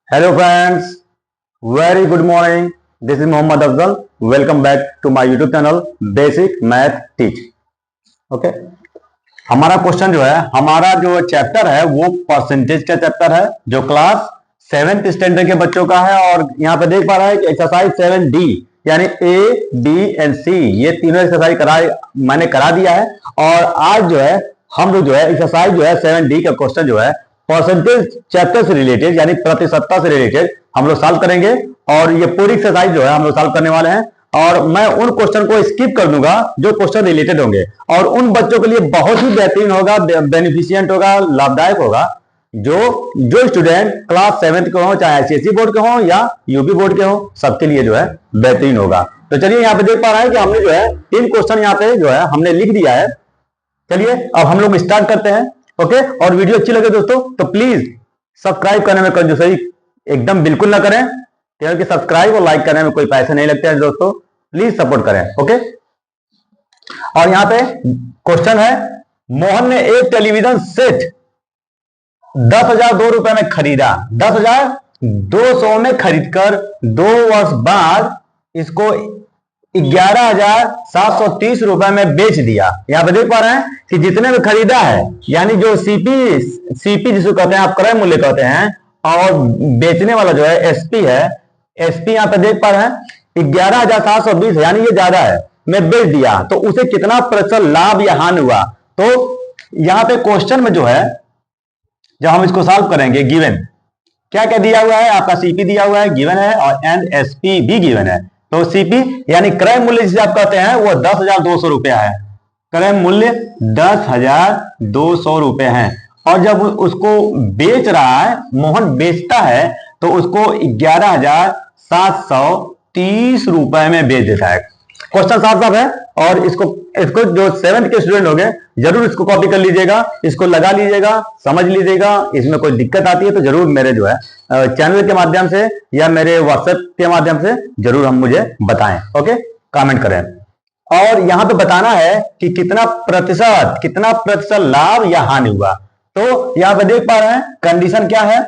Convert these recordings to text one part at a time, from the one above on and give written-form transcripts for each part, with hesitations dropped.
Hello friends, very good morning. This is Mohammad Afzal. Welcome back to my YouTube channel Basic Math Teach. Okay. हमारा question जो है, हमारा जो chapter है वो परसेंटेज का चैप्टर है जो क्लास 7th स्टैंडर्ड के बच्चों का है। और यहाँ पे देख पा रहे हैं कि एक्सरसाइज 7D यानी A, B एंड C ये तीनों एक्सरसाइज मैंने करा दिया है। और आज जो है हम लोग जो है एक्सरसाइज जो है 7D का क्वेश्चन जो है परसेंटेज चैप्टर से रिलेटेड यानी प्रतिशतता से रिलेटेड हम लोग सॉल्व करेंगे। और ये पूरी एक्सरसाइज जो है हम लोग सॉल्व करने वाले हैं। और मैं उन क्वेश्चन को स्किप कर दूंगा जो क्वेश्चन रिलेटेड होंगे और उन बच्चों के लिए बहुत ही बेहतरीन होगा, बेनिफिशियंट होगा, लाभदायक होगा। जो स्टूडेंट क्लास 7th के हो, चाहे ICSE बोर्ड के हो या यूपी बोर्ड के हो, सबके लिए जो है बेहतरीन होगा। तो चलिए यहाँ पे देख पा रहे हैं कि हमने जो है 3 क्वेश्चन यहाँ पे जो है हमने लिख दिया है। चलिए अब हम लोग स्टार्ट करते हैं। ओके, और वीडियो अच्छी लगे दोस्तों तो प्लीज सब्सक्राइब करने में कंजूसई एकदम बिल्कुल ना करें, क्योंकि सब्सक्राइब और लाइक करने में कोई पैसे नहीं लगते हैं दोस्तों। प्लीज सपोर्ट करें। ओके, और यहां पे क्वेश्चन है, मोहन ने एक टेलीविजन सेट 10,002 में खरीदा। 10,200 में खरीदकर 2 वर्ष बाद इसको 11,730 रुपए में बेच दिया। यहां पे देख पा रहे हैं कि जितने में खरीदा है यानी जो सीपी जिसको कहते हैं आप क्रय मूल्य कहते हैं, और बेचने वाला जो है एसपी है। एसपी यहां पे देख पा रहे हैं 11,720 यानी ये ज्यादा है, मैं बेच दिया तो उसे कितना प्रतिशत लाभ या हानि हुआ। तो यहां पे क्वेश्चन में जो है जब हम इसको सॉल्व करेंगे, गिवन क्या क्या दिया हुआ है, आपका सीपी दिया हुआ है, गिवन है, और एंड एसपी भी गिवन है। तो सीपी यानी क्रय मूल्य जिसे आप कहते हैं वो 10,200 रुपया है। क्रय मूल्य 10,200 रुपए है। और जब उसको बेच रहा है, मोहन बेचता है तो उसको 11,730 रुपए में बेच देता है। क्वेश्चन साफ साफ है। और इसको जो 7th के स्टूडेंट हो गए जरूर इसको कॉपी कर लीजिएगा, इसको लगा लीजिएगा, समझ लीजिएगा। इसमें कोई दिक्कत आती है तो जरूर मेरे जो है चैनल के माध्यम से या मेरे व्हाट्सएप के माध्यम से जरूर हम मुझे बताएं। ओके, कमेंट करें। और यहां पे बताना है कि कितना प्रतिशत लाभ या हानि हुआ। तो यहां पे देख पा रहे हैं कंडीशन क्या है।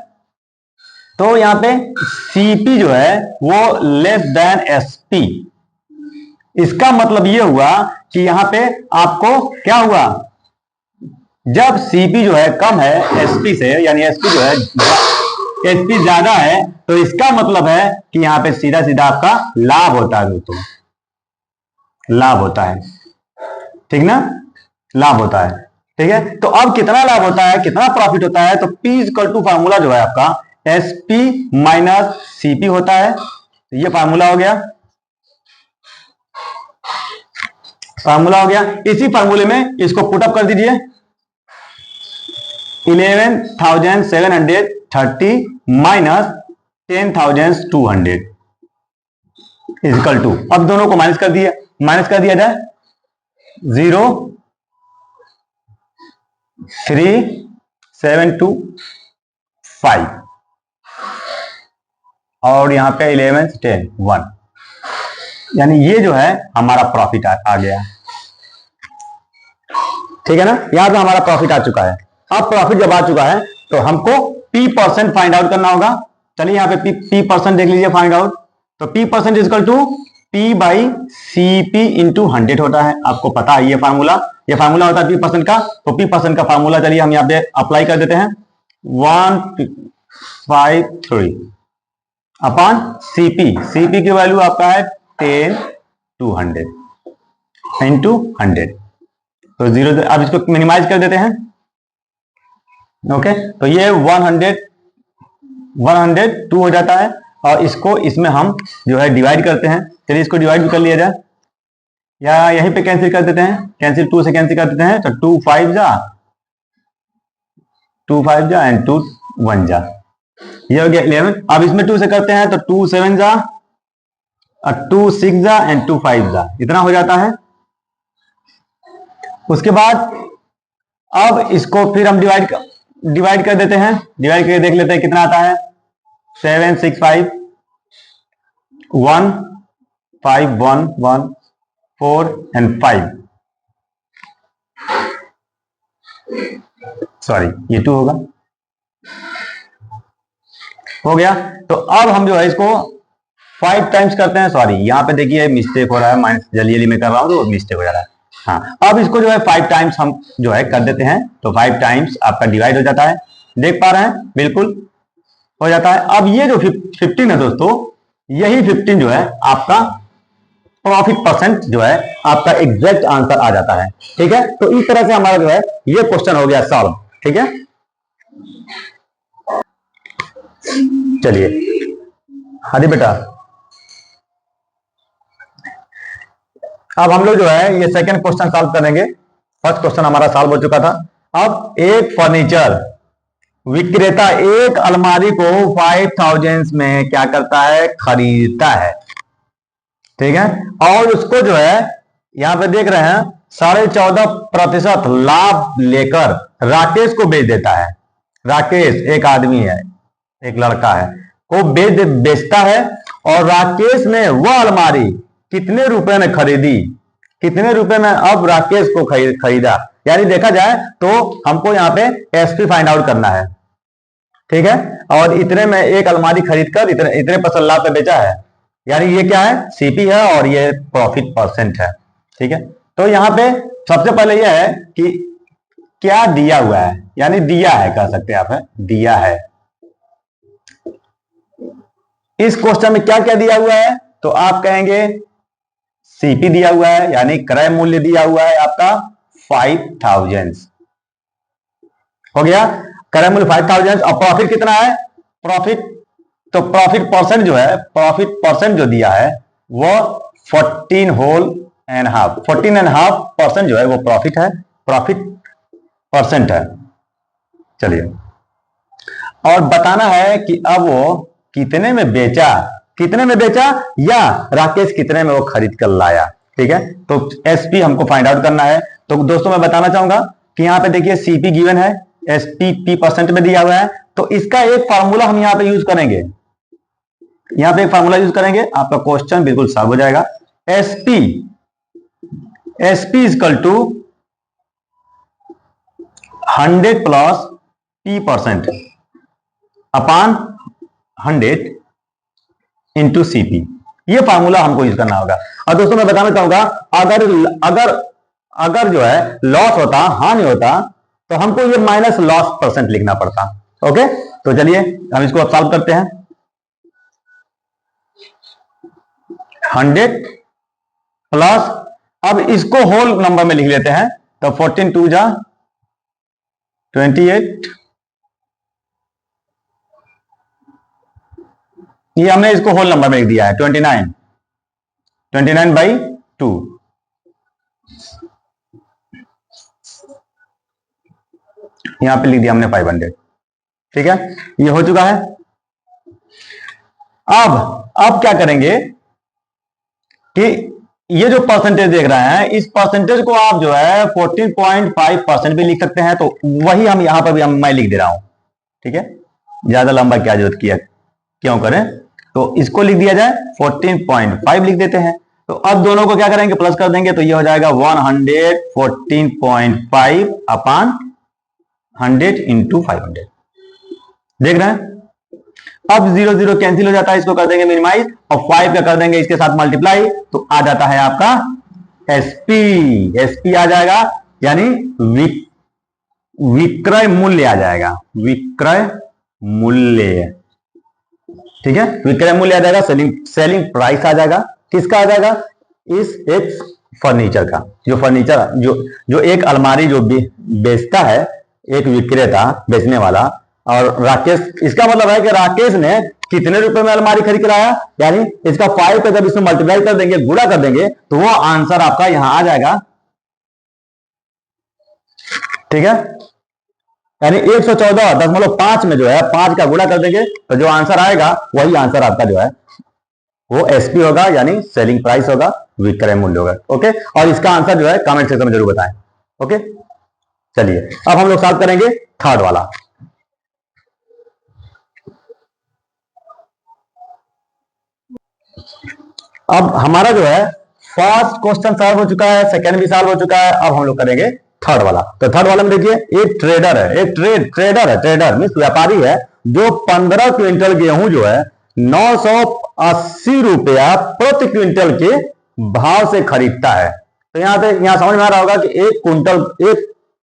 तो यहां पे सीपी जो है वो लेस देन एसपी। इसका मतलब ये हुआ कि यहां पे आपको क्या हुआ, जब सीपी जो है कम है एसपी से यानी एसपी जो है एसपी ज्यादा है, तो इसका मतलब है कि यहां पे सीधा सीधा आपका लाभ होता है दोस्तों, लाभ होता है। ठीक ना, लाभ होता है। ठीक है, तो अब कितना लाभ होता है, कितना प्रॉफिट होता है, तो P इक्वल टू फार्मूला जो है आपका एसपी माइनस सीपी होता है। ये फार्मूला हो गया, फार्मूला हो गया। इसी फार्मूले में इसको पुटअप कर दीजिए, 11,730 माइनस 10,200 इक्वल टू, अब दोनों को माइनस कर दिया जाए 0,3,725 और यहां पे 11 10 1, यानी ये जो है हमारा प्रॉफिट आ गया। ठीक है ना, यहां पे हमारा प्रॉफिट आ चुका है। अब प्रॉफिट जब आ चुका है तो हमको P परसेंट फाइंड आउट करना होगा। चलिए यहां पे P परसेंट देख लीजिए, फाइंड आउट। तो P percent equal to P by CP into 100 होता है। आपको पता है ये फार्मूला होता है P परसेंट का। तो P परसेंट का फार्मूला चलिए हम यहाँ पे अप्लाई कर देते हैं, 153 अपॉन CP की वैल्यू आपका है 10,200 इंटू 100। तो 0, अब इसको मिनिमाइज कर देते हैं। ओके, तो ये 102 हो जाता है। और इसको इसमें हम जो है डिवाइड करते हैं। चलिए इसको डिवाइड भी कर लिया जाए, या यहीं पे कैंसिल कर देते हैं, कैंसिल 2 से कैंसिल कर देते हैं। तो 2 5 जा एंड 2 1 जा, ये हो गया 11। अब इसमें 2 से करते हैं तो 2 7 जा और 2 6 जा एंड 2 5 जा, इतना हो जाता है। उसके बाद अब इसको फिर हम डिवाइड कर देते हैं, डिवाइड करके देख लेते हैं कितना आता है। 7 6 5 1 5 1 1 4 एंड 5, सॉरी ये 2 होगा। हो गया। तो अब हम जो है इसको 5 टाइम्स करते हैं। सॉरी, यहाँ पे देखिए मिस्टेक हो रहा है, माइनस जल्दी जल्दी में कर रहा हूं तो मिस्टेक हो जा रहा है। हाँ, अब इसको जो है 5 टाइम्स हम जो है कर देते हैं, तो 5 टाइम्स आपका डिवाइड हो जाता है। देख पा रहे हैं, बिल्कुल हो जाता है। अब ये जो 15 है दोस्तों, यही 15 जो है आपका प्रॉफिट परसेंट जो है आपका एग्जैक्ट आंसर आ जाता है। ठीक है, तो इस तरह से हमारा जो है ये क्वेश्चन हो गया सॉल्व। ठीक है, चलिए हरी बेटा, अब हम लोग जो है ये सेकंड क्वेश्चन सॉल्व करेंगे। फर्स्ट क्वेश्चन हमारा सॉल्व हो चुका था। अब एक फर्नीचर विक्रेता एक अलमारी को 5000 में क्या करता है, खरीदता है। ठीक है, और उसको जो है यहां पे देख रहे हैं 14.5% लाभ लेकर राकेश को बेच देता है। राकेश एक आदमी है, एक लड़का है, को बेचता है। और राकेश ने वह अलमारी कितने रुपए में खरीदी, कितने रुपए में अब राकेश को खरीदा। यानी देखा जाए तो हमको यहाँ पे एसपी फाइंड आउट करना है। ठीक है, और इतने में एक अलमारी खरीदकर इतने % लाभ पे बेचा है। यानी ये क्या है, सीपी है और ये प्रॉफिट परसेंट है। ठीक है, तो यहाँ पे सबसे पहले यह है कि क्या दिया हुआ है, यानी दिया है कह सकते हैं आप, है दिया है। इस क्वेश्चन में क्या क्या दिया हुआ है, तो आप कहेंगे सीपी दिया हुआ है, यानी क्रय मूल्य दिया हुआ है आपका 5000 हो गया, क्रय मूल्य 5000। और प्रॉफिट कितना है, प्रॉफिट तो प्रॉफिट परसेंट जो है, प्रॉफिट परसेंट जो दिया है वो 14.5% जो है वो प्रॉफिट है, प्रॉफिट परसेंट है। चलिए, और बताना है कि अब वो कितने में बेचा, कितने में बेचा या राकेश कितने में वो खरीद कर लाया। ठीक है, तो एसपी हमको फाइंड आउट करना है। तो दोस्तों मैं बताना चाहूंगा कि यहाँ पे देखिए सीपी गिवन है, एसपी पी परसेंट में दिया हुआ है। तो इसका एक फार्मूला हम यहाँ पे यूज करेंगे, यहाँ पे एक फार्मूला यूज करेंगे, आपका क्वेश्चन बिल्कुल सॉल्व हो जाएगा। SP equal to 100 plus P percent upon 100 into CP, ये फार्मूला हमको यूज करना होगा। और दोस्तों मैं बताना चाहूंगा, अगर अगर अगर जो है लॉस होता, हानि होता, तो हमको ये माइनस लॉस परसेंट लिखना पड़ता। ओके, तो चलिए हम इसको अब सॉल्व करते हैं। 100 प्लस, अब इसको होल नंबर में लिख लेते हैं, तो 14 2 जा 28, ये हमने इसको होल नंबर में लिख दिया है 29/2, यहां पे लिख दिया हमने 500। ठीक है, ये हो चुका है। अब क्या करेंगे कि ये जो परसेंटेज देख रहे हैं, इस परसेंटेज को आप जो है 14.5% भी लिख सकते हैं। तो वही हम यहां पर भी मैं लिख दे रहा हूं। ठीक है, ज्यादा लंबा क्या जरूरत किया, क्यों करें, तो इसको लिख दिया जाए 14.5 लिख देते हैं। तो अब दोनों को क्या करेंगे, प्लस कर देंगे, तो ये हो जाएगा 114.5 अपान 100 इंटू 500। देख रहे हैं, अब 0 0 कैंसिल हो जाता है, इसको कर देंगे मिनिमाइज, और 5 का कर देंगे इसके साथ मल्टीप्लाई, तो आ जाता है आपका एसपी। एसपी आ जाएगा, यानी विक्रय मूल्य आ जाएगा, विक्रय मूल्य। ठीक है, विक्रय मूल्य आ जाएगा, सेलिंग प्राइस आ जाएगा। किसका आ जाएगा, इस एक फर्नीचर का, जो फर्नीचर जो एक अलमारी जो बेचता है, एक विक्रेता बेचने वाला, और राकेश, इसका मतलब है कि राकेश ने कितने रुपए में अलमारी खरीद कर आया, यानी इसका 5 का जब इसमें मल्टीप्लाई कर देंगे, गुणा कर देंगे, तो वो आंसर आपका यहां आ जाएगा। ठीक है, यानी 114.5 में जो है 5 का गुणा कर देंगे, तो जो आंसर आएगा वही आंसर आपका जो है वो एसपी होगा, यानी सेलिंग प्राइस होगा, विक्रय मूल्य होगा। ओके, और इसका आंसर जो है कमेंट सेक्शन में जरूर बताएं। ओके, चलिए अब हम लोग सॉल्व करेंगे थर्ड वाला। अब हमारा जो है फर्स्ट क्वेश्चन सॉल्व हो चुका है, सेकंड भी सॉल्व हो चुका है। अब हम लोग करेंगे थर्ड वाला। तो थर्ड वाला में देखिए, एक ट्रेडर है, एक ट्रेडर मीन्स व्यापारी है, जो 15 क्विंटल गेहूं जो है 980 रुपया प्रति क्विंटल के भाव से खरीदता है। तो यहां समझ में आ रहा होगा कि एक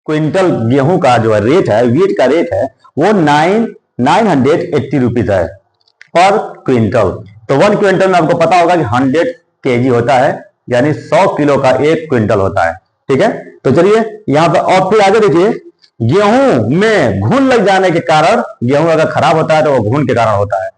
क्विंटल गेहूं का जो है रेट है, वीट का रेट है, वो 980 रुपीज है पर क्विंटल। तो 1 क्विंटल में आपको पता होगा कि 100 केजी होता है, यानी 100 किलो का 1 क्विंटल होता है। ठीक है, तो चलिए यहां पर और फिर आगे देखिए, गेहूं में घुन लग जाने के कारण, गेहूं अगर खराब होता है तो वो घुन के कारण होता है।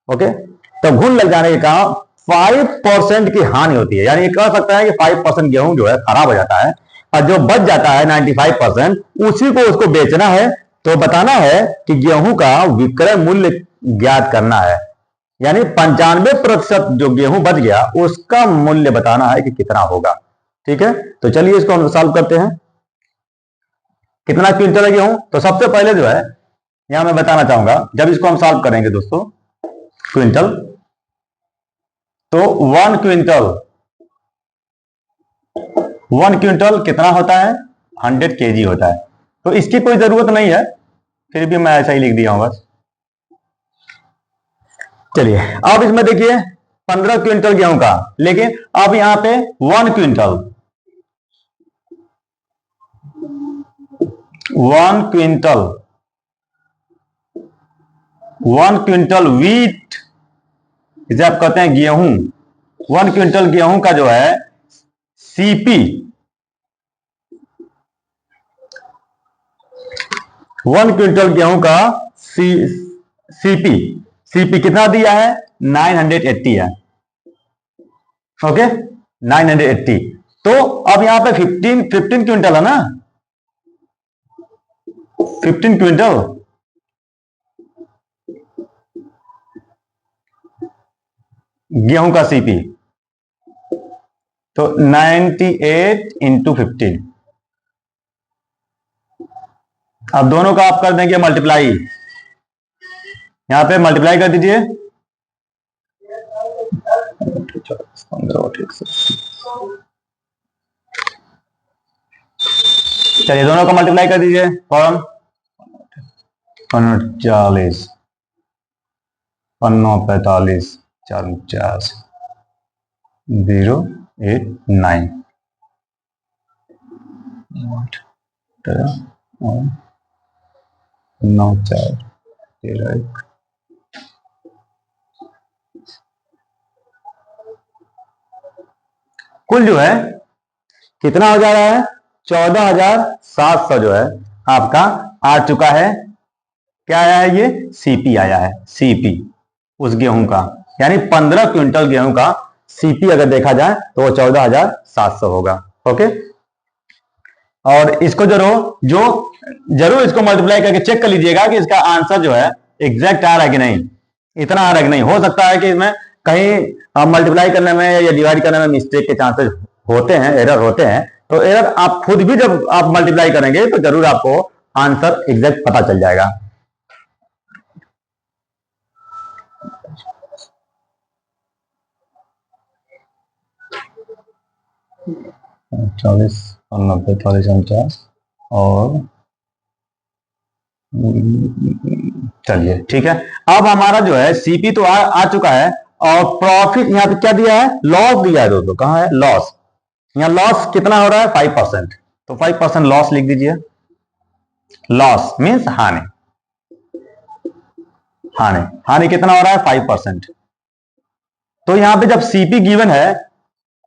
ओके, तो घुन लग जाने के कारण 5% की हानि होती है, यानी कह सकता है कि 5% गेहूं जो है खराब हो जाता है, और जो बच जाता है 95% उसी को उसको बेचना है। तो बताना है कि गेहूं का विक्रय मूल्य ज्ञात करना है, यानी 95% जो गेहूं बच गया उसका मूल्य बताना है कि कितना होगा। ठीक है, तो चलिए इसको हम सॉल्व करते हैं। कितना क्विंटल है गेहूं? तो सबसे पहले जो है यहां मैं बताना चाहूंगा, जब इसको हम सॉल्व करेंगे दोस्तों क्विंटल, तो 1 क्विंटल कितना होता है? 100 केजी होता है। तो इसकी कोई जरूरत नहीं है, फिर भी मैं ऐसा ही लिख दिया हूं बस। चलिए अब इसमें देखिए 15 क्विंटल गेहूं का, लेकिन अब यहां पे 1 क्विंटल 1 क्विंटल वीट, इसे आप कहते हैं गेहूं, 1 क्विंटल गेहूं का जो है सीपी, 1 क्विंटल गेहूं का सीपी कितना दिया है? 980 है। ओके, 980। तो अब यहां पे 15 क्विंटल है ना, 15 क्विंटल गेहूं का सीपी, तो 98 इंटू 15, अब दोनों का आप कर देंगे मल्टीप्लाई, यहां पे मल्टीप्लाई कर दीजिए, चलिए दोनों का मल्टीप्लाई कर दीजिए, फॉर्म 39 45 49 089 9 4 13 1। कुल जो है कितना हो जा रहा है? 14,700 जो है आपका आ चुका है। क्या आया है? ये सीपी आया है, सीपी उस गेहूं का, यानी 15 क्विंटल गेहूं का सीपी अगर देखा जाए तो वो 14,700 होगा। ओके, और इसको जरूर इसको मल्टीप्लाई करके चेक कर लीजिएगा कि इसका आंसर जो है एग्जैक्ट आ रहा है कि नहीं, इतना आ रहा है कि नहीं। हो सकता है कि इसमें कहीं मल्टीप्लाई करने में या डिवाइड करने में मिस्टेक के चांसेस होते हैं, एरर होते हैं। तो एरर आप खुद भी जब आप मल्टीप्लाई करेंगे तो जरूर आपको आंसर एग्जैक्ट पता चल जाएगा। चालीस और 90 40 49 और चलिए ठीक है। अब हमारा जो है सीपी तो आ चुका है, और प्रॉफिट यहां पे क्या दिया है? लॉस दिया है दोस्तों। कहां है लॉस? यहां लॉस कितना हो रहा है? 5%। तो 5% लॉस लिख दीजिए। लॉस मीन्स हानि, हानि कितना हो रहा है? 5%। तो यहां पे जब सीपी गिवन है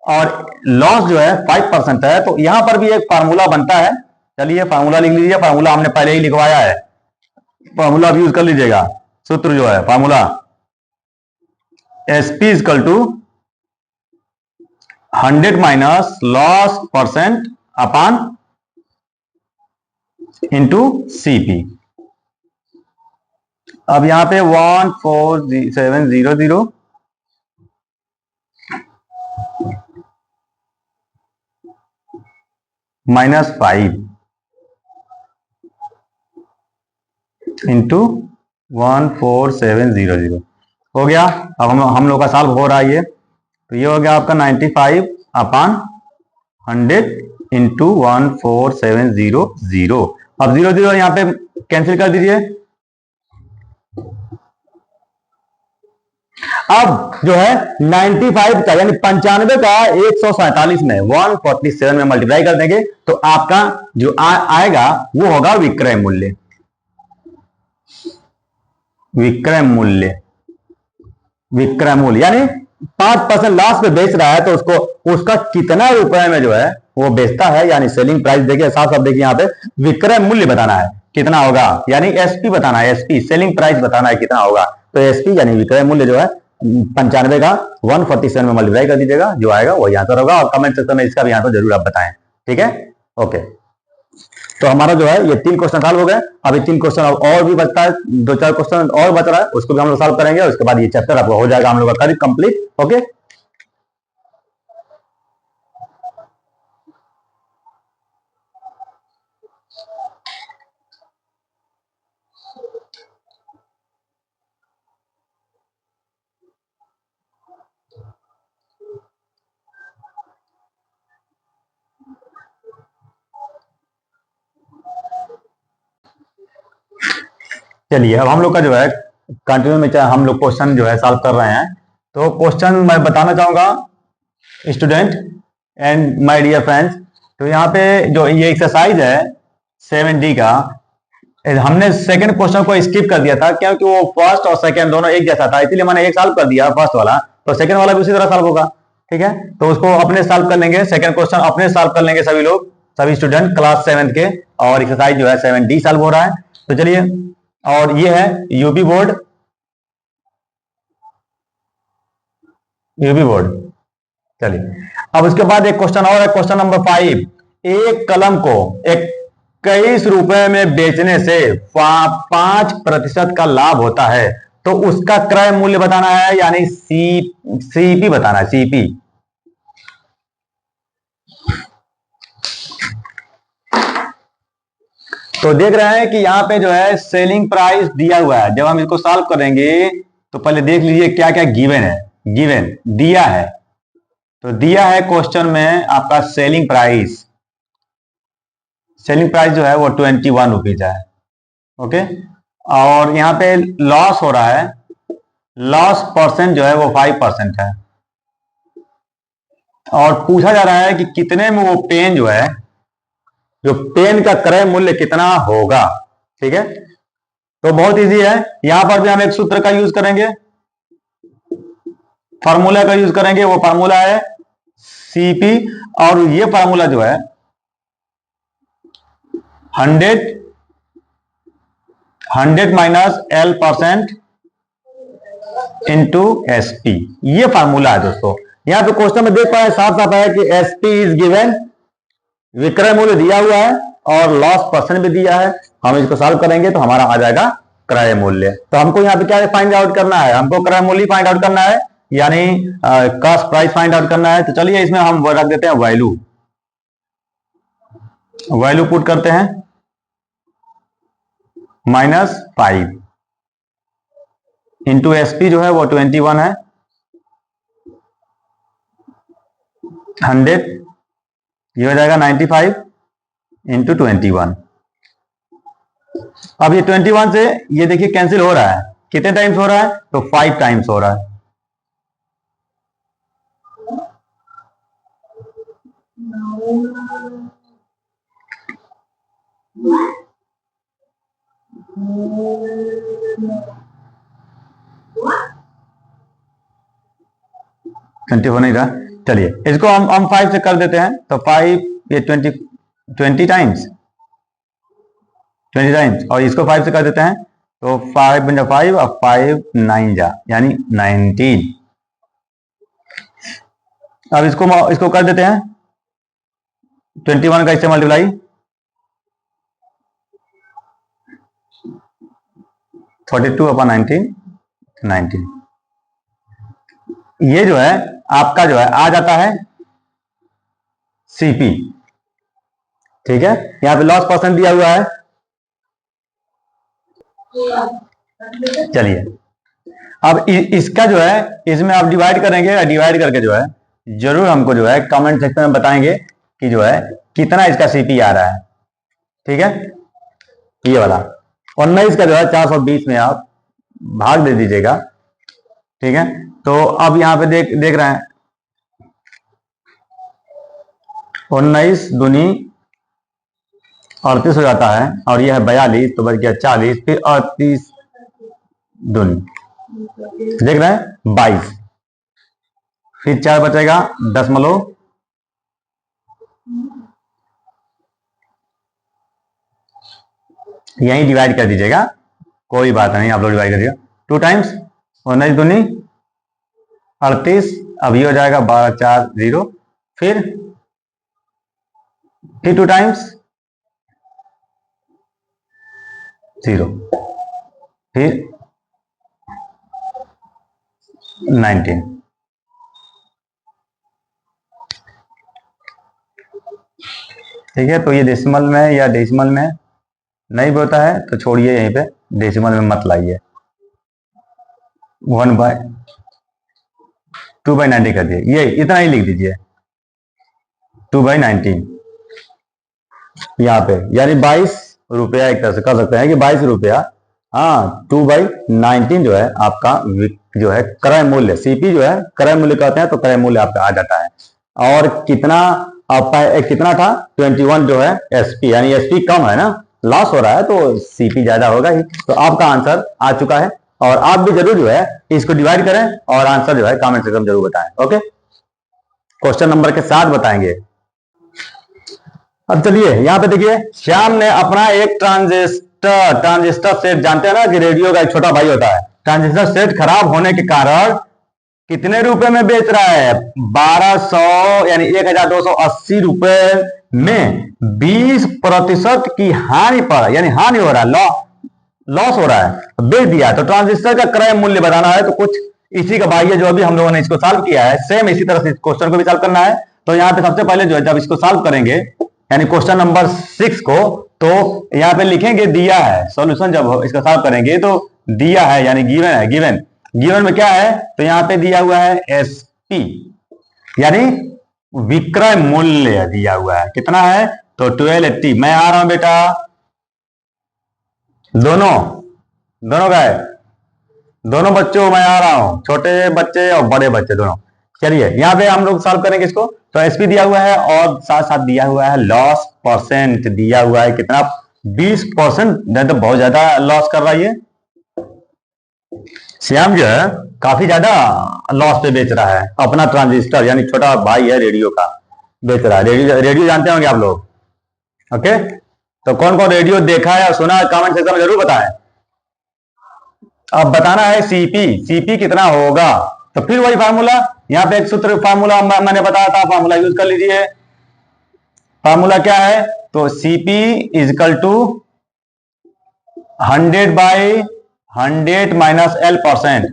और लॉस जो है 5% है, तो यहां पर भी एक फार्मूला बनता है। चलिए फार्मूला लिख लीजिए, फार्मूला हमने पहले ही लिखवाया है, फार्मूला भी यूज कर लीजिएगा। सूत्र जो है formula SP equal to 100 minus loss percent upon into CP. अब यहां पे 14700 -5 इंटू 14700 हो गया। अब हम लोग का सॉल्व हो रहा है ये, तो ये हो गया आपका 95 अपान 100 इंटू 14700। अब 0 0 यहाँ पे कैंसिल कर दीजिए, अब जो है 95 का यानी 95 का 147 में 147 में मल्टीप्लाई कर देंगे तो आपका जो आएगा वो होगा विक्रय मूल्य। विक्रय मूल्य यानी 5% लॉस पे बेच रहा है तो उसको उसका कितना रुपए में जो है वो बेचता है, यानी सेलिंग प्राइस देखिए साफ साफ देखिए यहाँ पे विक्रय मूल्य बताना है कितना होगा, यानी एसपी बताना है, एसपी सेलिंग प्राइस बताना है कितना होगा। तो एसपी यानी विक्रय मूल्य जो है 95 का 147 में मल्टीप्लाई कर दीजिएगा, जो आएगा वही आंसर होगा। और कमेंट सेक्शन में इसका भी आंसर जरूर आप बताएं, ठीक है। ओके, तो हमारा जो है ये 3 क्वेश्चन सॉल्व हो गए। अभी 3 क्वेश्चन और भी बचता है, 2-4 क्वेश्चन और बच रहा है, उसको भी हम लोग सॉल्व करेंगे। उसके बाद ये चैप्टर आपको हो जाएगा हम लोग का करीब कंप्लीट। ओके, चलिए अब हम लोग का जो है कंटिन्यू में हम लोग क्वेश्चन जो है सॉल्व कर रहे हैं। तो क्वेश्चन मैं बताना चाहूंगा student and my dear friends. तो यहाँ पे जो ये एक्सरसाइज है 7D का, हमने सेकंड क्वेश्चन को स्किप कर दिया था क्योंकि वो फर्स्ट और सेकंड दोनों एक जैसा था, इसीलिए मैंने एक सॉल्व कर दिया फर्स्ट वाला, तो सेकंड वाला भी उसी तरह सॉल्व होगा, ठीक है। तो उसको अपने सॉल्व कर लेंगे, सेकंड क्वेश्चन अपने सॉल्व कर लेंगे सभी लोग, सभी स्टूडेंट क्लास 7 के। और एक्सरसाइज जो है 7D सॉल्व हो रहा है। तो चलिए, और ये है यूपी बोर्ड, चलिए अब उसके बाद एक क्वेश्चन और है, क्वेश्चन नंबर 5। एक कलम को 21 रुपए में बेचने से 5% का लाभ होता है, तो उसका क्रय मूल्य बताना है, यानी सीपी बताना है, सीपी। तो देख रहे हैं कि यहाँ पे जो है सेलिंग प्राइस दिया हुआ है। जब हम इसको सॉल्व करेंगे तो पहले देख लीजिए क्या क्या गिवन है। गिवन दिया है, तो दिया है क्वेश्चन में आपका सेलिंग प्राइस जो है वो 21 रुपीज है, ओके। और यहाँ पे लॉस हो रहा है, लॉस परसेंट जो है वो 5% है। और पूछा जा रहा है कि कितने में वो पेन जो है, जो पेन का क्रय मूल्य कितना होगा, ठीक है। तो बहुत इजी है, यहां पर भी हम एक सूत्र का यूज करेंगे, फार्मूला का यूज करेंगे। वो फार्मूला है सीपी, और ये फार्मूला जो है 100 माइनस L% इंटू एसपी, ये फार्मूला है दोस्तों। यहां पे क्वेश्चन में देख पाए साफ साफ है कि एसपी इज गिवन, विक्रय मूल्य दिया हुआ है और लॉस परसेंट भी दिया है। हम इसको सॉल्व करेंगे तो हमारा आ जाएगा क्रय मूल्य। तो हमको यहाँ पे क्या फाइंड आउट करना है, हमको क्रय मूल्य फाइंड आउट करना है, यानी कॉस्ट प्राइस फाइंड आउट करना है। तो चलिए इसमें हम रख देते हैं वैल्यू पुट करते हैं, -5 इंटू एसपी जो है वो 21 है, 100, ये हो जाएगा 95 इंटू 21। अब ये 21 से ये देखिए कैंसिल हो रहा है, कितने टाइम्स हो रहा है, तो 5 टाइम्स हो रहा है। ट्वेंटी हो नहीं रहा, चलिए इसको हम 5 से कर देते हैं। तो 5 ये 20 टाइम्स, और इसको 5 से कर देते हैं। तो 5 बन जा 5 और 5 9 जा, यानी 19। अब इसको कर देते हैं 21 का इससे मल्टीप्लाई, 42/19, 19। ये जो है आपका जो है आ जाता है सीपी, ठीक है। यहां पे लॉस परसेंट दिया हुआ है। चलिए अब इसका जो है इसमें आप डिवाइड करेंगे, डिवाइड करके जो है जरूर हमको जो है कमेंट सेक्शन में बताएंगे कि जो है कितना इसका सीपी आ रहा है, ठीक है, ये वाला। और 19 का जो है 420 में आप भाग दे दीजिएगा, ठीक है, तो अब यहाँ पे देख रहे हैं 19 दूनी 38 हो जाता है, और यह है 42, तो बच गया 40, फिर 38 दूनी देख रहे हैं 22, फिर 4 बचेगा 10, यहीं डिवाइड कर दीजिएगा, कोई बात नहीं, आप लोग डिवाइड करिए 2 टाइम्स 19 दूनी 38, अब ये हो जाएगा 12 4 0, फिर 2 टाइम्स 0, फिर 19, ठीक है। तो ये डेसिमल में या डेसिमल में नहीं होता है तो छोड़िए, यहीं पे डेसिमल में मत लाइए, 2/90 कर दिए, ये इतना ही लिख दीजिए 2/19 यहाँ पे, यानी 22 रुपया एक तरह से कर सकते हैं कि 22 रुपया, हाँ 2/19 जो है आपका जो है क्रय मूल्य, सीपी जो है क्रय मूल्य कहते हैं, तो क्रय मूल्य आपका आ जाता है। और कितना कितना था 21 जो है एसपी, यानी एसपी कम है ना, लॉस हो रहा है तो सीपी ज्यादा होगा ही। तो आपका आंसर आ चुका है, और आप भी जरूर जो है इसको डिवाइड करें और आंसर जो है कमेंट सेक्शन में जरूर बताएं। ओके, क्वेश्चन नंबर के साथ बताएंगे। अब चलिए यहाँ पे देखिए, श्याम ने अपना एक ट्रांजिस्टर सेट, जानते हैं ना कि रेडियो का एक छोटा भाई होता है, ट्रांजिस्टर सेट खराब होने के कारण कितने रुपए में बेच रहा है, 1200 यानी 1280 रुपए में 20% की हानि पर, यानी हानि हो रहा है, लॉस हो रहा है, बेच दिया। तो ट्रांजिस्टर का क्रय मूल्य बताना है, तो कुछ इसी का भाई है जो अभी हम लोगों ने इसको सॉल्व किया है, सेम इसी तरह से इस क्वेश्चन को भी सॉल्व करना है। तो यहाँ पे सबसे पहले जो है जब इसको सॉल्व करेंगे, यानी क्वेश्चन नंबर 6 को, तो यहाँ पे लिखेंगे दिया है, सॉल्यूशन जब इसका सॉल्व करेंगे तो दिया है, यानी गिवन है, गिवन में क्या है, तो यहाँ पे दिया हुआ है एसपी, यानी विक्रय मूल्य दिया हुआ है, कितना है, तो 1280। मैं आ रहा हूं बेटा, दोनों का है, दोनों बच्चों मैं आ रहा हूं, छोटे बच्चे और बड़े बच्चे दोनों। चलिए यहाँ पे हम लोग सॉल्व करेंगे इसको, तो एसपी दिया हुआ है और साथ साथ दिया हुआ है लॉस परसेंट, दिया हुआ है कितना, 20%, तो बहुत ज्यादा लॉस कर रहा है श्याम जो है, काफी ज्यादा लॉस पे बेच रहा है अपना ट्रांजिस्टर, यानी छोटा भाई है रेडियो का, बेच रहा है। रेडियो जानते होंगे आप लोग, ओके। तो कौन कौन रेडियो देखा है और सुना है, कमेंट सेक्शन में जरूर बताएं। अब बताना है सीपी कितना होगा, तो फिर वही फार्मूला, यहाँ पे एक सूत्र फार्मूला मैंने बताया था, फार्मूला यूज कर लीजिए। फार्मूला क्या है, तो CP equal to 100/100 minus L%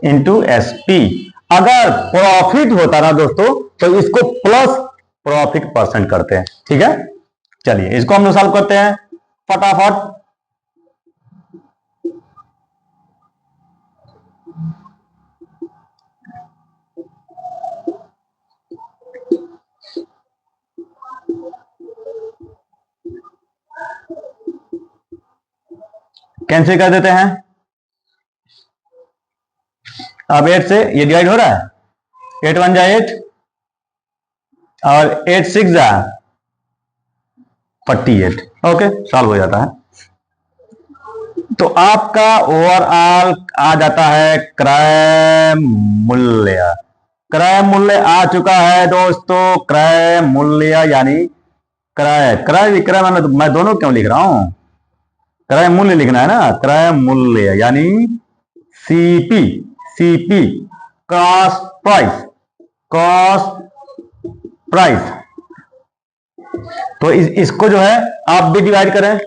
into SP. अगर प्रॉफिट होता ना दोस्तों, तो इसको प्लस प्रॉफिट परसेंट करते हैं, ठीक है। चलिए इसको हम लोग सॉल्व करते हैं फटाफट। कैंसिल कर देते हैं, अब 8 से ये डिवाइड हो रहा है, 8 1 जा 8 और 8 6 जा 48, ओके, सॉल्व हो जाता है। तो आपका ओवरऑल आ जाता है क्रय मूल्य, क्रय मूल्य आ चुका है दोस्तों, क्रय मूल्य यानी क्रय विक्रय मैं दोनों क्यों लिख रहा हूं, क्रय मूल्य लिखना है ना, क्रय मूल्य यानी सीपी कॉस्ट प्राइस। तो इसको जो है आप भी डिवाइड करें,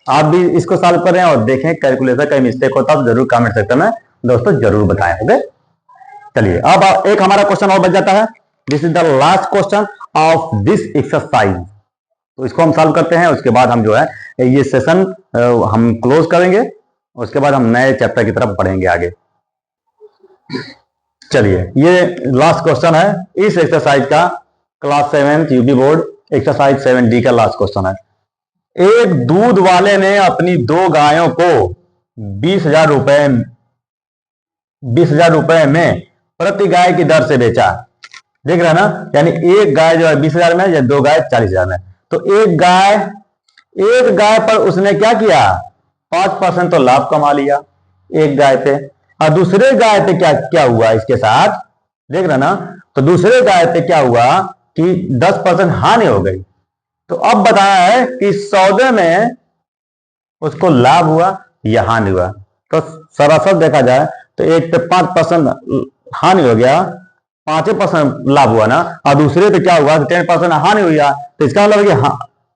आप भी इसको सॉल्व करें और देखें कैलकुलेटर कहीं मिस्टेक होता तो जरूर कमेंट सेक्शन में दोस्तों जरूर बताएं, ओके। चलिए अब एक हमारा क्वेश्चन और बच जाता है, this is the last question of this exercise. तो इसको हम सॉल्व करते हैं, उसके बाद हम जो है ये सेशन हम क्लोज करेंगे, उसके बाद हम नए चैप्टर की तरफ बढ़ेंगे आगे। चलिए ये लास्ट क्वेश्चन है इस एक्सरसाइज का, class 7 UP board exercise 7D का लास्ट क्वेश्चन है। एक दूध वाले ने अपनी 2 गायों को 20,000 रुपए 20,000 रुपए में प्रति गाय की दर से बेचा। देख रहे हैं ना, यानी एक गाय जो है 20,000 में या दो गाय 40,000 में, तो एक गाय पर उसने क्या किया, 5% तो लाभ कमा लिया एक गाय पे। और दूसरे गाय पे क्या क्या हुआ इसके साथ, देख रहे ना, तो दूसरे गाय पे क्या हुआ कि 10% हानि हो गई। तो अब बताया है कि सौदे में उसको लाभ हुआ या हानि हुआ। तो सरासर देखा जाए तो एक पे 5% हानि हो गया, 5% लाभ हुआ ना, और दूसरे पे क्या हुआ, 10% हानि हुई। तो इसका मतलब कि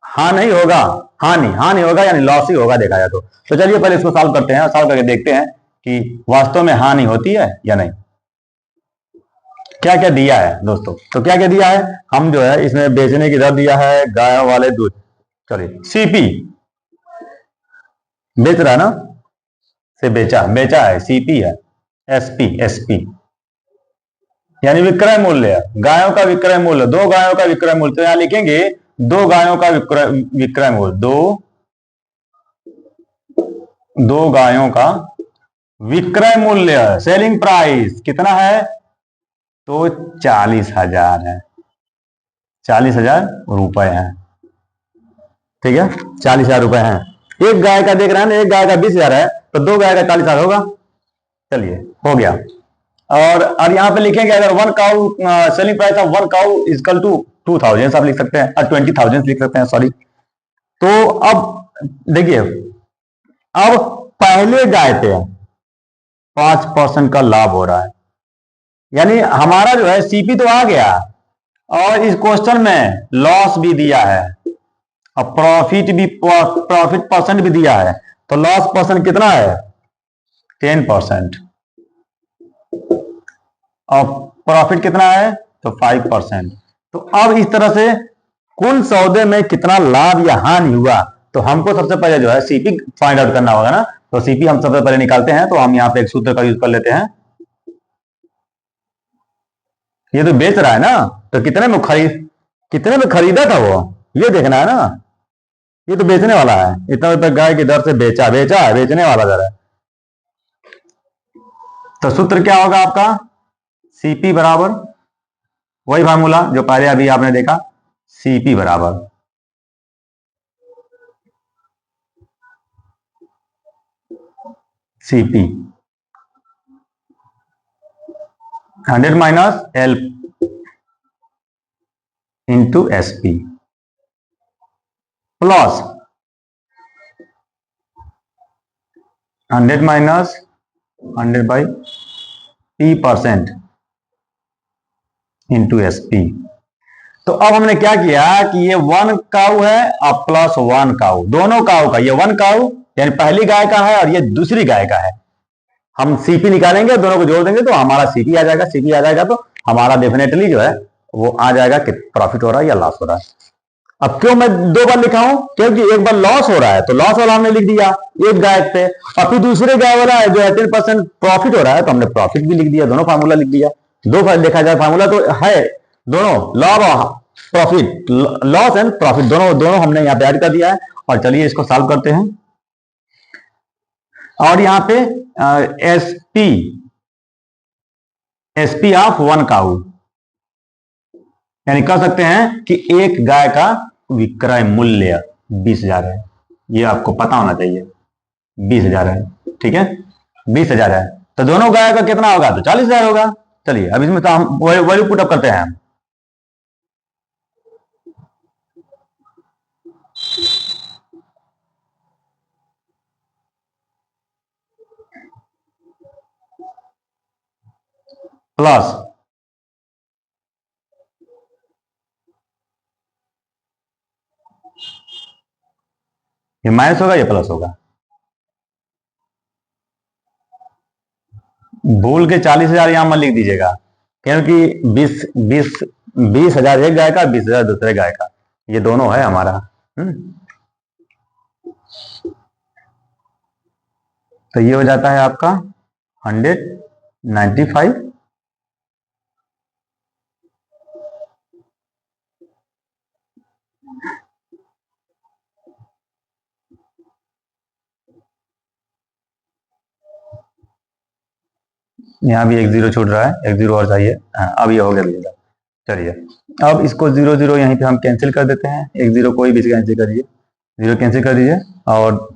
हाँ नहीं होगा, हानि होगा, यानी लॉस ही होगा देखा जाए तो चलिए पहले इसको सॉल्व करते हैं, सॉल्व करके देखते हैं कि वास्तव में हानि होती है या नहीं। क्या क्या दिया है दोस्तों, तो क्या क्या दिया है, हम जो है इसमें बेचने की दर दिया है गाय वाले दूध, चलिए सीपी बेच रहा है ना, से बेचा बेचा है, सीपी है, एसपी एसपी यानी विक्रय मूल्य, गायों का विक्रय मूल्य, दो गायों का विक्रय मूल्य, तो यहां लिखेंगे दो गायों का विक्रय मूल्य, दो गायों का विक्रय मूल्य, सेलिंग प्राइस कितना है, तो 40,000 है, 40,000 रुपए है, ठीक है, 40,000 रुपए है। एक गाय का देख रहे हैं ना, एक गाय का 20,000 है, तो दो गाय का 40,000 होगा। चलिए हो गया। और यहाँ पे लिखेंगे अगर one cow, selling price of one cow equal to 2,000 आप लिख सकते हैं, 20,000 लिख सकते हैं, सॉरी। तो अब देखिए, अब पहले गाय पे 5% का लाभ हो रहा है, यानी हमारा जो है सीपी तो आ गया, और इस क्वेश्चन में लॉस भी दिया है और प्रॉफिट परसेंट भी दिया है। तो लॉस परसेंट कितना है, 10%, और प्रॉफिट कितना है, तो 5%। तो अब इस तरह से कुल सौदे में कितना लाभ या हानि हुआ, तो हमको सबसे पहले जो है सीपी फाइंड आउट करना होगा ना। तो सीपी हम सबसे पहले निकालते हैं, तो हम यहाँ पे एक सूत्र का यूज कर लेते हैं। ये तो बेच रहा है ना, तो कितने में खरीदा था वो, ये देखना है ना। ये तो बेचने वाला है, इतना रुपए गाय की दर से बेचा बेचा है, बेचने वाला दर है। तो सूत्र क्या होगा आपका, सीपी बराबर वही फार्मूला जो पहले अभी आपने देखा, सीपी बराबर CP 100 minus L into SP plus 100 minus 100/P% into SP. तो अब हमने क्या किया कि ये 1 काऊ है और प्लस 1 काऊ, दोनों काऊ का, ये 1 काऊ यानी पहली गाय का है और ये दूसरी गाय का है। हम सीपी निकालेंगे, दोनों को जोड़ देंगे तो हमारा सीपी आ जाएगा, सीपी आ जाएगा तो हमारा डेफिनेटली जो है वो आ जाएगा कि प्रॉफिट हो रहा है या लॉस हो रहा है। अब क्यों मैं दो बार लिखा हूं, क्योंकि एक बार लॉस हो रहा है तो लॉस वाला हमने लिख दिया एक गाय पे, और फिर दूसरे गाय वाला है जो है 10% प्रॉफिट हो रहा है तो हमने प्रॉफिट भी लिख दिया, दोनों फार्मूला लिख दिया। दो बार देखा जाए फार्मूला तो है दोनों, प्रॉफिट, लॉस एंड प्रॉफिट, दोनों दोनों हमने यहाँ पे ऐड कर दिया है। और चलिए इसको सॉल्व करते हैं। और यहाँ पे एसपी एसपी ऑफ 1 काऊ, यानी कह सकते हैं कि एक गाय का विक्रय मूल्य 20,000 है, ये आपको पता होना चाहिए, 20,000 है, ठीक है, 20,000 है। तो दोनों गाय का कितना होगा, तो 40,000 होगा। चलिए अब इसमें तो हम वैल्यू पुट अप करते हैं, प्लस ये माइनस होगा, ये प्लस होगा, भूल के 40,000 यहां मत लिख दीजिएगा, क्योंकि 20,000 एक गाय का, 20,000 दूसरे गाय का, ये दोनों है हमारा। तो ये हो जाता है आपका 195, यहाँ भी एक जीरो छूट रहा है, एक जीरो और चाहिए। अब ये हो गया भैया। चलिए अब इसको जीरो जीरो यहीं पे हम कैंसिल कर देते हैं, एक जीरो कोई भी कैंसिल कर दीजिए, जीरो कैंसिल कर दीजिए और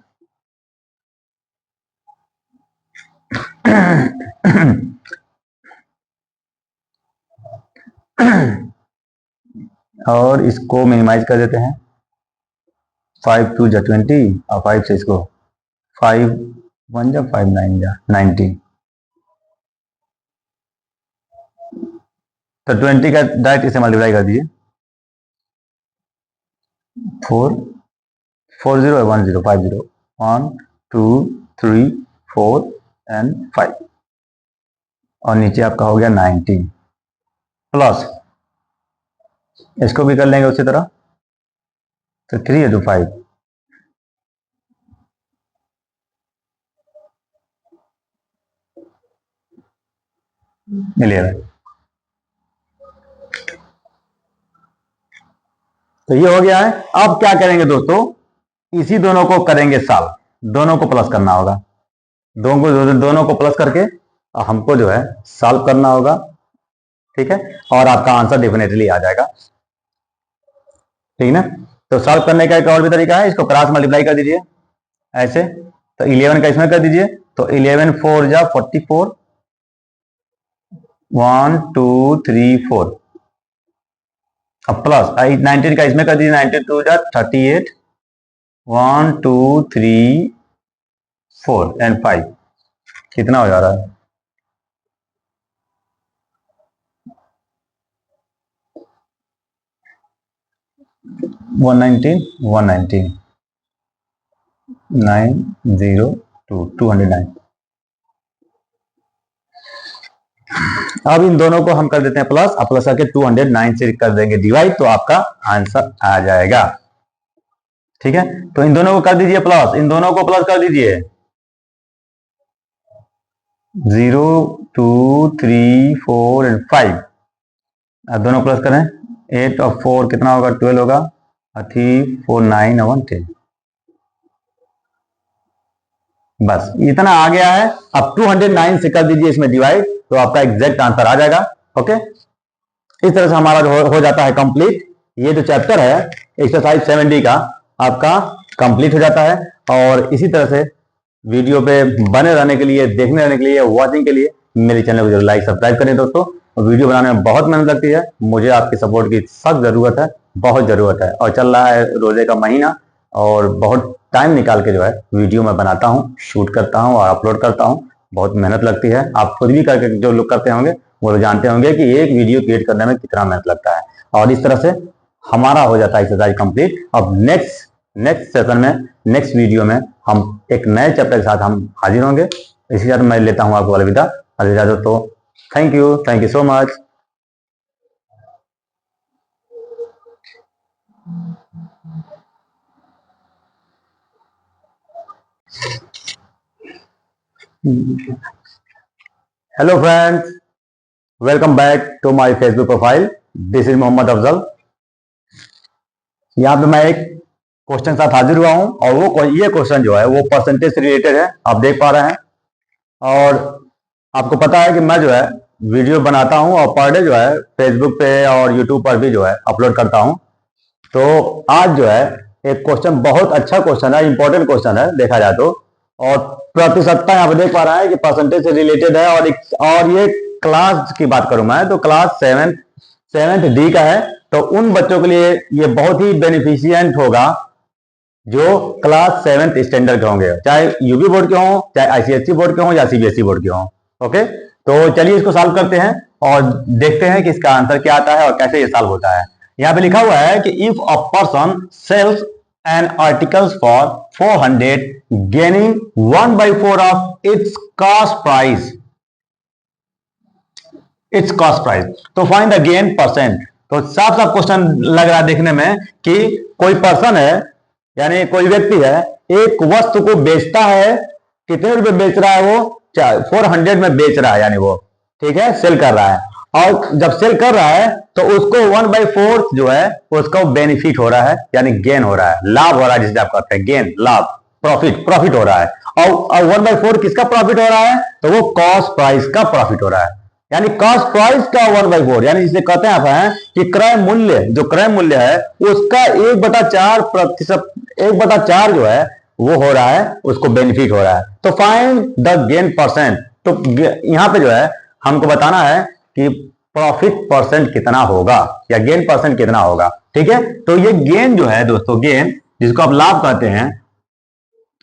और इसको मिनिमाइज कर देते हैं। 5 2 जा 20 और 5 से इसको 5 1 जा 5 9 जा 19, तो 20 का डायरेक्ट इसे मल्टीप्लाई कर दीजिए। 4 4 0 1 0 5 0 1 2 3 4 एंड 5 और नीचे आपका हो गया 19 प्लस इसको भी कर लेंगे उसी तरह, तो 3 है तो 5 11। तो ये हो गया है। अब क्या करेंगे दोस्तों, इसी दोनों को करेंगे सॉल्व, दोनों को प्लस करना होगा, दोनों को प्लस करके हमको जो है सॉल्व करना होगा, ठीक है, और आपका आंसर डेफिनेटली आ जाएगा, ठीक ना। तो सॉल्व करने का एक और भी तरीका है, इसको क्रॉस मल्टीप्लाई कर दीजिए ऐसे, तो 11 का इसमें कर दीजिए, तो 11 4 जा 44 1 2 3 4 अब प्लस 19 का इसमें कर दीजिए, 19 2 जा 38 1 2 3 4 एंड 5 कितना हो जा रहा है, 119 119 902 209। अब इन दोनों को हम कर देते हैं प्लस, अब प्लस करके 209 से कर देंगे डिवाइड, तो आपका आंसर आ जाएगा, ठीक है। तो इन दोनों को कर दीजिए प्लस, इन दोनों को प्लस कर दीजिए, 0 2 3 4 एंड 5, अब दोनों प्लस करें, 8 और 4 कितना होगा, 12 होगा, 3 4 9 और 1 10, बस इतना आ गया है। अब 209 से कर दीजिए इसमें डिवाइड, तो आपका एग्जैक्ट आंसर आ जाएगा, ओके। इस तरह से हमारा हो जाता है कंप्लीट, ये जो चैप्टर है एक्सरसाइज 7D का आपका कंप्लीट हो जाता है। और इसी तरह से वीडियो पे बने रहने के लिए, देखने रहने के लिए, वॉचिंग के लिए मेरे चैनल को जरूर लाइक सब्सक्राइब करें दोस्तों। वीडियो बनाने में बहुत मेहनत लगती है, मुझे आपकी सपोर्ट की सख्त जरूरत है, बहुत जरूरत है, और चल रहा है रोजे का महीना, और बहुत टाइम निकाल के जो है वीडियो में बनाता हूँ, शूट करता हूँ और अपलोड करता हूँ, बहुत मेहनत लगती है। आप खुद भी करके जो लोग करते होंगे वो लोग जानते होंगे कि एक वीडियो क्रिएट करने में कितना मेहनत लगता है। और इस तरह से हमारा हो जाता है एक्सरसाइज कंप्लीट। अब नेक्स्ट सेशन में, नेक्स्ट वीडियो में हम एक नए चैप्टर के साथ हम हाजिर होंगे। इसी के साथ मैं लेता हूँ आपको अलविदा दोस्तों, thank you so much. Hello friends, welcome back to my Facebook profile, this is Mohammad Afzal. यहाँ पे मैं एक क्वेश्चन साथ हाजिर हुआ हूँ, और ये क्वेश्चन जो है वो परसेंटेज से रिलेटेड है, आप देख पा रहे हैं। और आपको पता है कि मैं जो है वीडियो बनाता हूँ और पर डे जो है फेसबुक पे और यूट्यूब पर भी जो है अपलोड करता हूँ। तो आज जो है एक क्वेश्चन, बहुत अच्छा क्वेश्चन है, इंपॉर्टेंट क्वेश्चन है देखा जाए तो, और प्रतिशतता यहाँ पे देख पा रहा है कि परसेंटेज से रिलेटेड है। और ये क्लास की बात करूं मैं तो क्लास सेवेंथ डी का है, तो उन बच्चों के लिए ये बहुत ही बेनिफिशियंट होगा जो क्लास 7th स्टैंडर्ड के होंगे, चाहे यूपी बोर्ड के हों, चाहे आईसीएसई बोर्ड के हों या सीबीएसई बोर्ड के हों। ओके, तो चलिए इसको सॉल्व करते हैं और देखते हैं कि इसका आंसर क्या आता है और कैसे ये सॉल्व होता है। यहाँ पे लिखा हुआ है कि if a person sells an articles for 400 gaining 1/4 of its cost price, तो फाइंड द गेन परसेंट। तो साफ साफ क्वेश्चन लग रहा है देखने में कि कोई पर्सन है, यानी कोई व्यक्ति है, एक वस्तु को बेचता है, कितने रुपए बेच रहा है वो, 400 में बेच रहा है, यानी वो ठीक है सेल कर रहा है। और जब सेल कर रहा है तो उसको 1/4 जो है उसका बेनिफिट हो रहा है, यानी गेन हो रहा है, लाभ हो रहा है, जिसे आप कहते हैं गेन, लाभ, प्रॉफिट हो रहा है। और 1/4 किसका प्रॉफिट हो रहा है? तो वो कॉस्ट प्राइस का प्रॉफिट हो रहा है, यानी कॉस्ट प्राइस का 1/4, यानी जिसे कहते हैं आप कि क्रय मूल्य, जो क्रय मूल्य है उसका 1/4%, 1/4 जो है वो हो रहा है, उसको बेनिफिट हो रहा है। तो फाइंड द गेन परसेंट, तो यहां पे जो है हमको बताना है कि प्रॉफिट परसेंट कितना होगा या गेन परसेंट कितना होगा। ठीक है, तो ये गेन जो है दोस्तों, गेन जिसको आप लाभ कहते हैं,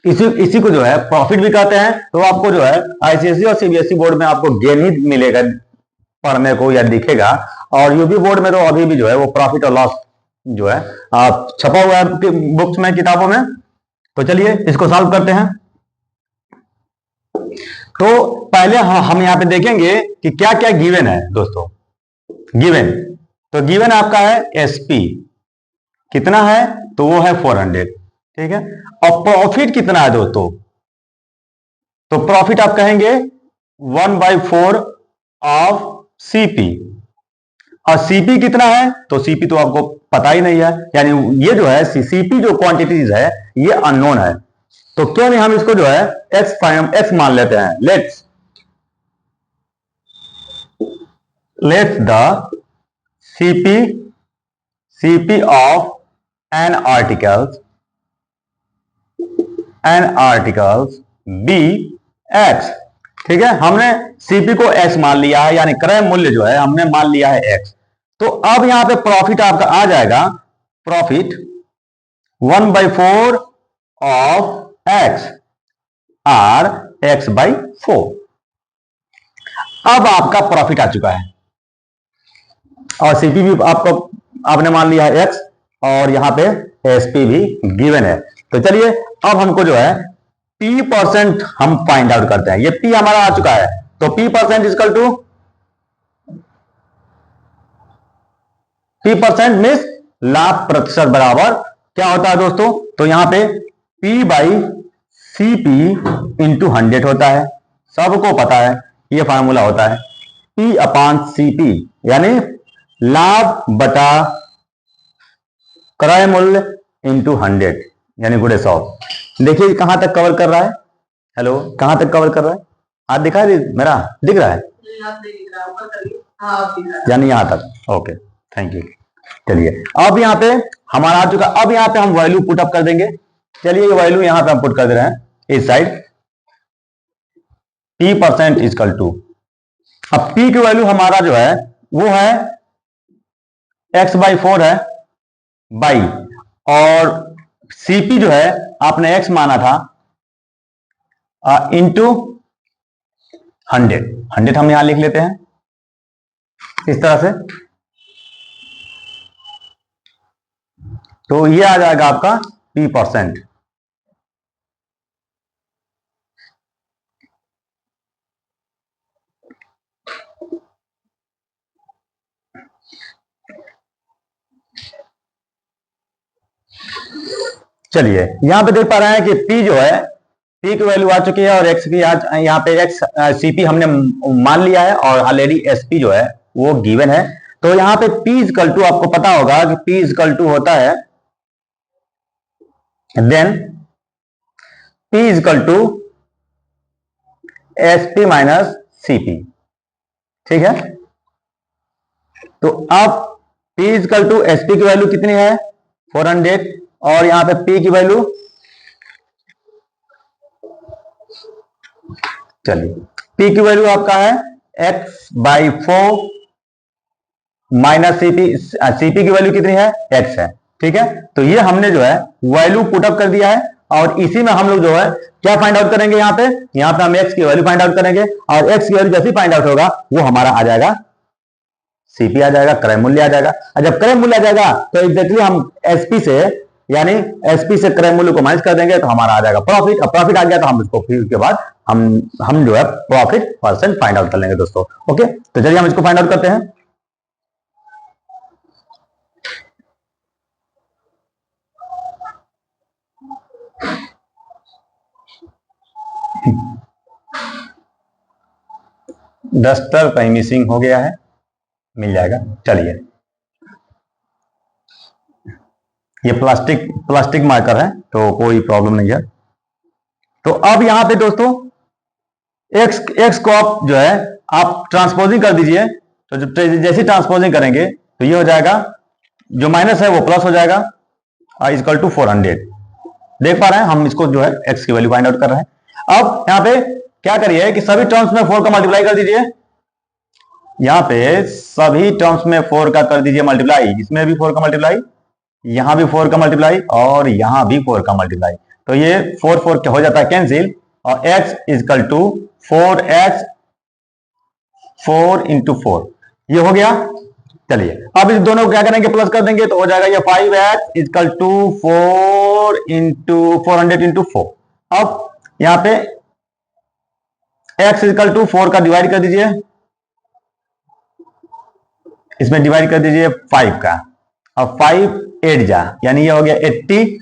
इसी को जो है प्रॉफिट भी कहते हैं। तो आपको जो है आईसीएसई और सीबीएसई बोर्ड में आपको गेन ही मिलेगा पढ़ने को या दिखेगा, और यूपी बोर्ड में तो अभी भी जो है वो प्रॉफिट और लॉस जो है छपा हुआ है बुक्स में, किताबों में। तो चलिए इसको सॉल्व करते हैं। तो पहले हम यहां पे देखेंगे कि क्या क्या गिवन है दोस्तों। गिवन, तो गिवन आपका है एसपी कितना है, तो वो है 400। ठीक है, और प्रॉफिट कितना है दोस्तों, तो प्रॉफिट आप कहेंगे 1/4 ऑफ सीपी, और सीपी कितना है, तो सीपी तो आपको पता ही नहीं है, यानी ये जो है सीपी जो क्वांटिटीज है ये अननोन है। तो क्यों नहीं हम इसको जो है एक्स मान लेते हैं। Let's the CP of an articles be x. ठीक है, हमने सीपी को एक्स मान लिया है, यानी क्रय मूल्य जो है हमने मान लिया है एक्स। तो अब यहां पे प्रॉफिट आपका आ जाएगा, profit 1/4 of x are x/4। अब आपका प्रॉफिट आ चुका है, और सीपी भी आपको आपने मान लिया है एक्स, और यहां पे एसपी भी गिवन है। तो चलिए अब हमको जो है पी परसेंट हम फाइंड आउट करते हैं। ये पी हमारा आ चुका है, तो P percent equal to, P percent means लाभ प्रतिशत बराबर क्या होता है दोस्तों, तो यहां पे P बाई CP इंटू 100 होता है, सबको पता है ये फार्मूला होता है P/CP, यानी लाभ बटा क्रय मूल्य इंटू 100, यानी गुणे 100। देखिए कहां तक कवर कर रहा है, हेलो कहां तक कवर कर रहा है, हाथ दिखा है मेरा, दिख रहा है, यानी यहां तक। Okay, thank you. चलिए अब यहां पे हमारा आ चुका, अब यहां पे हम वैल्यू पुट अप कर देंगे। चलिए ये वैल्यू यहां पे हम पुट कर दे रहे हैं इस side, P percent equal to, अब P की वैल्यू हमारा जो है वो है x/4 है बाई, और CP जो है आपने x माना था इंटू 100 हम यहां लिख लेते हैं इस तरह से। तो ये आ जाएगा आपका P परसेंट। चलिए यहां पे देख पा रहे हैं कि P जो है, P की वैल्यू आ चुकी है, और x की आज यहां पे x CP हमने मान लिया है, और ऑलरेडी SP जो है वो गिवन है। तो यहां पे P इक्वल टू, आपको पता होगा कि P इक्वल टू होता है, then P equal to SP minus CP। ठीक है, तो अब P इक्वल टू SP की वैल्यू कितनी है 400, और यहां पे P की वैल्यू, चलिए P की वैल्यू आपका है x/4 माइनस CP की वैल्यू कितनी है x है। ठीक है, तो ये हमने जो है वैल्यू पुटअप कर दिया है, और इसी में हम लोग जो है क्या फाइंड आउट करेंगे, यहां पे हम x की वैल्यू फाइंड आउट करेंगे, और x की वैल्यू जैसे फाइंड आउट होगा वो हमारा आ जाएगा CP आ जाएगा, क्रय मूल्य आ जाएगा। और जब क्रय मूल्य आ जाएगा तो एग्जैक्टली हम SP से, यानी SP से क्रय मूल्य को माइनस कर देंगे, तो हमारा आ जाएगा प्रॉफिट। और प्रॉफिट आ गया तो हम इसको फिर उसके बाद हम जो है प्रॉफिट परसेंट फाइंड आउट कर लेंगे दोस्तों। ओके, तो चलिए हम इसको फाइंड आउट करते हैं। डस्टर कहीं मिसिंग हो गया है, मिल जाएगा। चलिए ये प्लास्टिक मार्कर है तो कोई प्रॉब्लम नहीं है। तो अब यहां पे दोस्तों एक्स को आप जो है आप ट्रांसपोजिंग कर दीजिए, तो जैसे ट्रांसपोजिंग करेंगे तो ये हो जाएगा, जो माइनस है वो प्लस हो जाएगा, इक्वल टू 400। देख पा रहे हैं हम इसको जो है एक्स की वैल्यू फाइंड आउट कर रहे हैं। अब यहां पे क्या करिए कि सभी टर्म्स में 4 का मल्टीप्लाई कर दीजिए, यहां पे सभी टर्म्स में 4 का कर दीजिए मल्टीप्लाई, इसमें भी 4 का मल्टीप्लाई, यहां भी 4 का मल्टीप्लाई और यहां भी 4 का मल्टीप्लाई, तो ये 4 4 हो जाता है कैंसिल, और x equal to 4x 4 into 4 ये हो गया। चलिए अब इस दोनों को क्या करेंगे, प्लस कर देंगे, तो हो जाएगा ये 5x इक्वल टू 400 इंटू 4। अब यहां पे x इक्वल टू 4 का डिवाइड कर दीजिए, इसमें डिवाइड कर दीजिए 5 का, और 5 8 जा, यानी ये हो गया 80,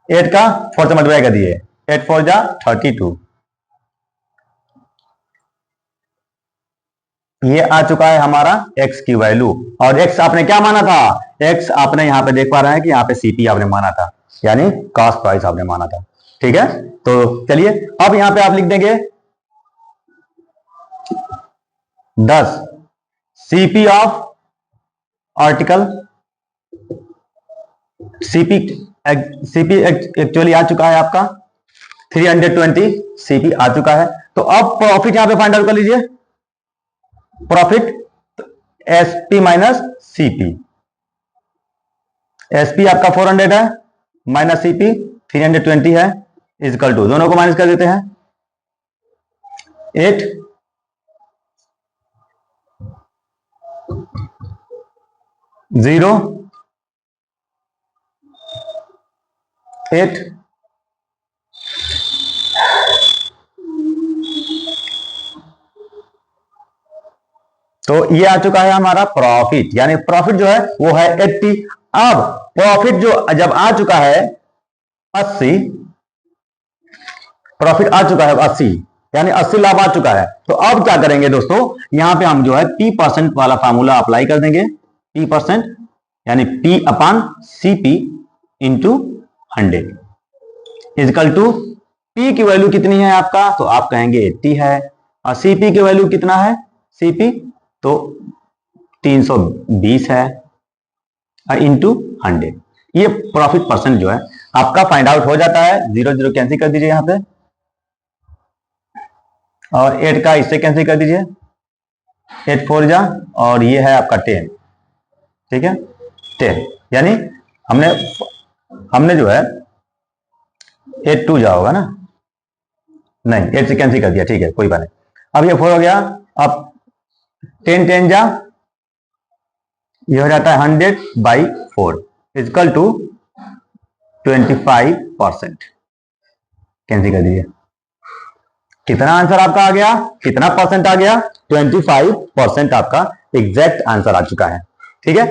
8 का 4 से मल्टीप्लाई कर दिए, 8 4 जा 32, ये आ चुका है हमारा x की वैल्यू। और x आपने क्या माना था, x आपने यहां पे देख पा रहे हैं कि यहां पे CP आपने माना था, यानी कॉस्ट प्राइस आपने माना था। ठीक है, तो चलिए अब यहां पे आप लिख देंगे 10 CP of article, CP actually आ चुका है आपका 320 CP आ चुका है। तो अब प्रॉफिट यहां पे फाइंड आउट कर लीजिए, profit SP minus CP, SP आपका 400 है माइनस CP 320 है, इक्वल टू दोनों को माइनस कर देते हैं 8 0 8 तो ये आ चुका है हमारा प्रॉफिट, यानी प्रॉफिट जो है वो है 80। अब प्रॉफिट जो जब आ चुका है 80, प्रॉफिट आ चुका है 80, यानी 80 लाभ आ चुका है, तो अब क्या करेंगे दोस्तों, यहां पे हम जो है P% वाला फार्मूला अप्लाई कर देंगे, P% यानी P upon CP into 100 equal to P की वैल्यू कितनी है आपका, तो आप कहेंगे 80 है, और CP की वैल्यू कितना है, CP तो 320 है, इंटू 100, ये प्रॉफिट परसेंट जो है आपका फाइंड आउट हो जाता है। 0 0 कैंसिल कर दीजिए यहां पे, और 8 का इससे कैंसिल कर दीजिए, 8 4 जा, और ये है आपका 10, ठीक है 10, यानी हमने जो है 8 2 जा होगा ना, नहीं 8 से कैंसिल कर दिया, ठीक है कोई बात नहीं। अब ये 4 हो गया, अब 10 10 जा, ये हो जाता है 100/4 इक्वल टू 25%, कैंसिल कर दीजिए। कितना आंसर आपका आ गया, कितना परसेंट आ गया, 25% आपका एग्जैक्ट आंसर आ चुका है। ठीक है,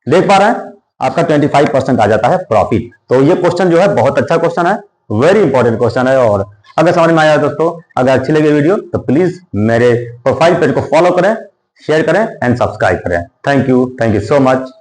देख पा रहे हैं आपका 25% आ जाता है प्रॉफिट। तो ये क्वेश्चन जो है बहुत अच्छा क्वेश्चन है, वेरी इंपॉर्टेंट क्वेश्चन है, और अगर समझ में आया दोस्तों, अगर अच्छी लगी वीडियो तो प्लीज मेरे प्रोफाइल पेज को फॉलो करें, शेयर करें एंड सब्सक्राइब करें। Thank you so much.